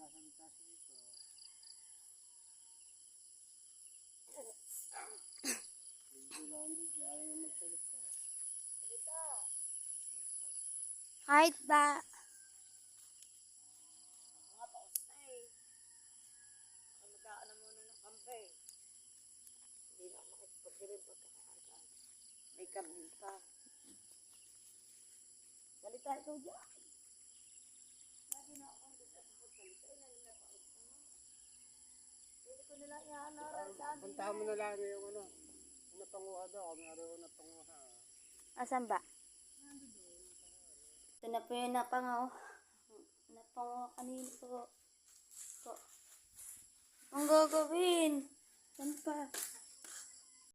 nasalita siya dito. Hindi lang dito, ayaw nga magsalita. Salita. Kahit ba? Mga paus na eh. Magkaan na muna ng kampe. Hindi na ako makikipagdilim pagkakaagaan. May karnin pa. Salita ikaw dyan. Lagi na ako ang gusto sa pagsalita. Ilalim na paus na mo. Hindi ko nila ihanaran sa amin. Puntahan mo na lang yung ano. Napanguha daw. Kami araw napanguha. Asan ba? Ito na po yung napangaw. Napangaw kanina po. Ang gagawin. Saan pa?